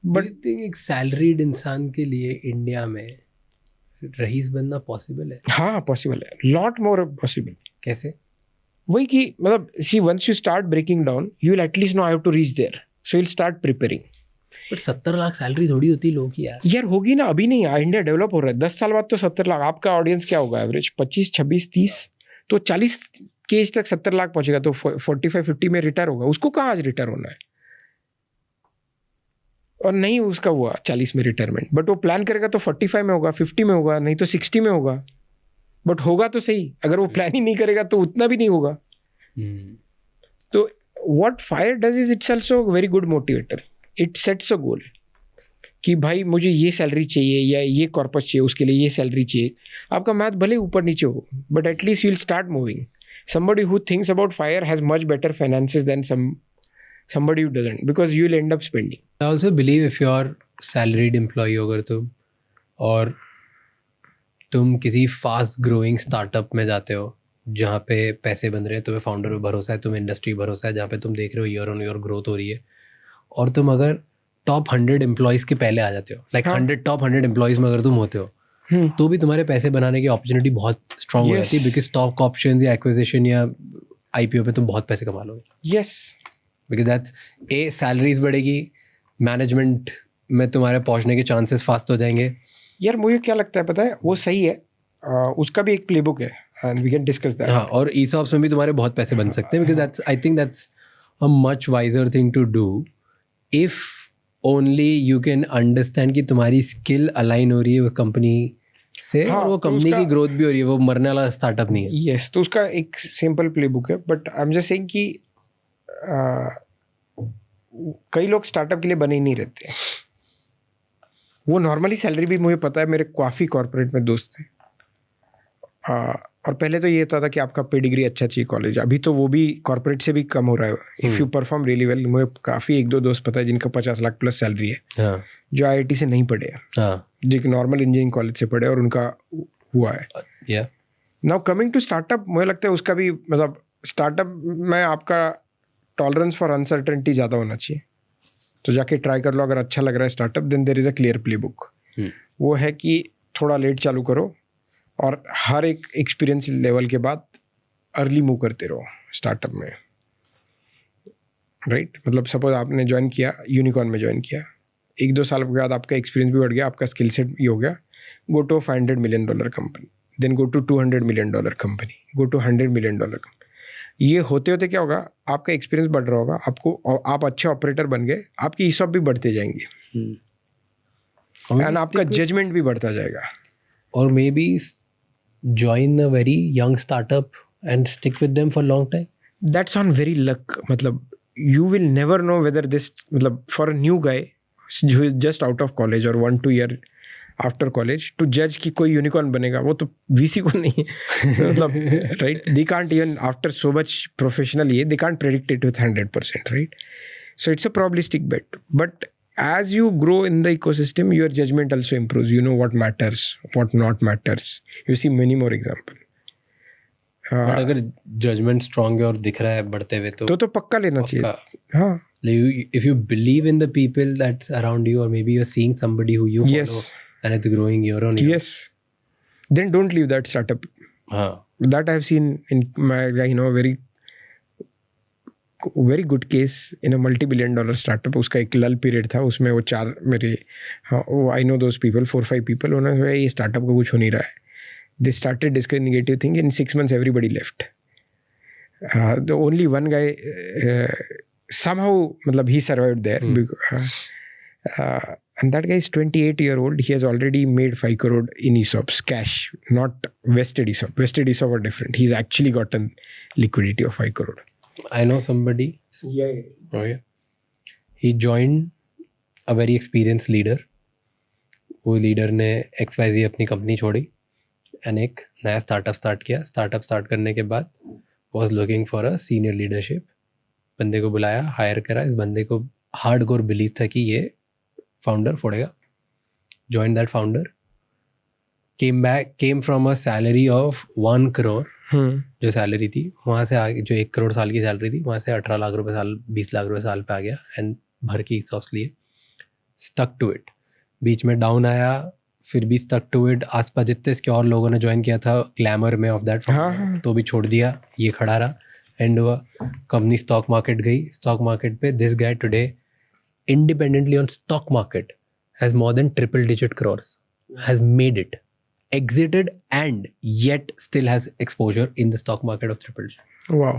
But think एक salaried इंसान के लिए इंडिया में रईस बनना पॉसिबल है? हाँ पॉसिबल है, लॉट मोर पॉसिबल. कैसे? वही कि मतलब see once you start breaking down you will at least know I have to reach there, so you will start preparing. But 70 lakh salary थोड़ी होती लोगों की यार. यार होगी ना, अभी नहीं, इंडिया डेवलप हो रहा है, 10 साल बाद तो 70 लाख. आपका ऑडियंस क्या होगा एवरेज 25 26 30, तो 40 के एज तक 70 लाख पहुंचेगा तो 45 50 में रिटायर होगा. उसको कहाँ आज रिटायर होना है, और नहीं उसका हुआ 40 में रिटायरमेंट, बट वो प्लान करेगा तो 45 में होगा, 50 में होगा, नहीं तो 60 में होगा. बट होगा तो सही, अगर वो प्लान ही नहीं करेगा तो उतना भी नहीं होगा. तो what fire does is it's also very good motivator. It sets a goal कि भाई मुझे ये सैलरी चाहिए या ये कॉर्पस चाहिए, उसके लिए ये सैलरी चाहिए. आपका मैथ भले ऊपर नीचे हो, but at least you will start moving. Somebody who thinks about fire has much better finances than somebody who doesn't, because you will end up spending. I also believe if you are salaried employee अगर तुम और तुम किसी fast growing startup में जाते हो जहाँ पे पैसे बन रहे हैं, तुम्हें फाउंडर पे भरोसा है, तुम्हें इंडस्ट्री भरोसा है, जहाँ पे तुम देख रहे हो ईयर ऑन ईयर ग्रोथ हो रही है, और तुम अगर टॉप 100 एम्प्लॉयज़ के पहले आ जाते हो, लाइक 100 एम्प्लॉयज़ में अगर तुम होते हो, तो भी तुम्हारे पैसे बनाने की अपॉर्चुनिटी बहुत स्ट्रांग हो जाती है, बिकॉज स्टॉक ऑप्शंस या एक्विजिशन या IPO पे तुम बहुत पैसे कमा लोगे. यस, बिकॉज दैट्स सैलरीज बढ़ेगी, मैनेजमेंट में तुम्हारे पहुंचने के चांसेस फास्ट हो जाएंगे. यार मुझे क्या लगता है पता है, वो सही है, उसका भी एक प्लेबुक है and we can discuss that. हाँ, और ESOPs में भी तुम्हारे बहुत पैसे बन सकते हैं, because that's I think that's a much wiser thing to do if only you can understand कि तुम्हारी स्किल अलाइन हो रही है वो कंपनी से, और वो कंपनी की ग्रोथ भी हो रही है, वो मरने वाला स्टार्टअप नहीं है. यस, तो उसका एक सिंपल प्लेबुक है, but I am just saying कि कई लोग स्टार्टअप के लिए बने ही नहीं रहते. वो नॉर्मली सैलरी भी, मुझे पता है, मेरे काफ़ी कॉर्पोरेट में दोस्त थे, और पहले तो ये होता था कि आपका पेडिग्री अच्छा चाहिए कॉलेज. अभी तो वो भी कॉर्पोरेट से भी कम हो रहा है. If you perform really well, मुझे काफ़ी 1-2 दोस्त पता है जिनका 50 लाख प्लस सैलरी है, जो IIT से नहीं पढ़े, जो एक नॉर्मल इंजीनियरिंग कॉलेज से पढ़े, और उनका हुआ है. नाउ कमिंग टू स्टार्टअप, मुझे लगता है उसका भी मतलब स्टार्टअप में आपका टॉलरेंस फॉर अनसर्टेनिटी ज़्यादा होना चाहिए. तो जाके ट्राई कर लो, अगर अच्छा लग रहा है startup, then there is a clear playbook. वो है कि थोड़ा लेट चालू करो और हर एक एक्सपीरियंस लेवल के बाद अर्ली मूव करते रहो स्टार्टअप में, राइट. मतलब सपोज आपने ज्वाइन किया, यूनिकॉर्न में ज्वाइन किया, 1-2 साल के बाद आपका एक्सपीरियंस भी बढ़ गया, आपका स्किल सेट भी हो गया, go to $500 million company, then go to $200 million company, go to $100 million company. ये होते होते क्या होगा, आपका एक्सपीरियंस बढ़ रहा होगा, आपको, आप अच्छे ऑपरेटर बन गए, आपकी ESOP भी बढ़ते जाएंगे, एंड आपका जजमेंट भी बढ़ता जाएगा. और may be join a very young startup and stick with them for a long time. That's on very luck. मतलब you will never know whether this, मतलब for a new guy who is just out of college or 1-2 year after college to judge कि कोई unicorn बनेगा, वो तो VC को नहीं मतलब right, they can't even after so much professional ये they can't predict it with 100%, right. So it's a probabilistic bet, but as you grow in the ecosystem, your judgment also improves. You know what matters, what not matters. You see many more examples. But अगर judgment strong है और दिख रहा है बढ़ते हुए, तो पक्का लेना चाहिए. हाँ. If you believe in the people that's around you, or maybe you're seeing somebody who you follow, and it's growing year on year. Yes. Then don't leave that startup. That I've seen in my, very good case in a multi-billion dollar startup. उसका एक लल period था, उसमें वो 4 मेरे, I know those people, 4-5 people, उन्होंने ये startup का कुछ हो नहीं रहा है. They started discussing negative thing. In 6 months everybody left. The only one guy somehow, मतलब he survived there. And that guy is 28-year-old. He has already made 5 crore in ESOPs, cash, not vested ESOP. Vested ESOP are different. He's actually gotten liquidity of 5 crore. I know somebody. Yeah. Oh yeah. He joined a very experienced leader. वो leader ने XYZ अपनी company छोड़ी and एक नया startup start किया. Startup start करने के बाद was looking for a senior leadership. बंदे को बुलाया, हायर करा. इस बंदे को हार्डकोर बिलीव था कि ये founder फोड़ेगा. Joined that founder. Came from a salary of 1 crore. जो सैलरी थी वहाँ से आगे, जो 1 करोड़ साल की सैलरी थी, वहाँ से 18 लाख रुपए साल, 20 लाख रुपए साल पे आ गया, एंड भर के ESOPs लिए. Stuck to it. बीच में डाउन आया, फिर भी स्टक टू इट. आसपास जितने सिक्योर लोगों ने ज्वाइन किया था ग्लैमर में ऑफ दैट, हाँ. तो भी छोड़ दिया, ये खड़ा रहा. एंड हुआ, कंपनी स्टॉक मार्केट गई. स्टॉक मार्केट पे this guy today independently on stock market has more than triple digit crores, has made it, exited, and yet still has exposure in the stock market of triple digit. Wow.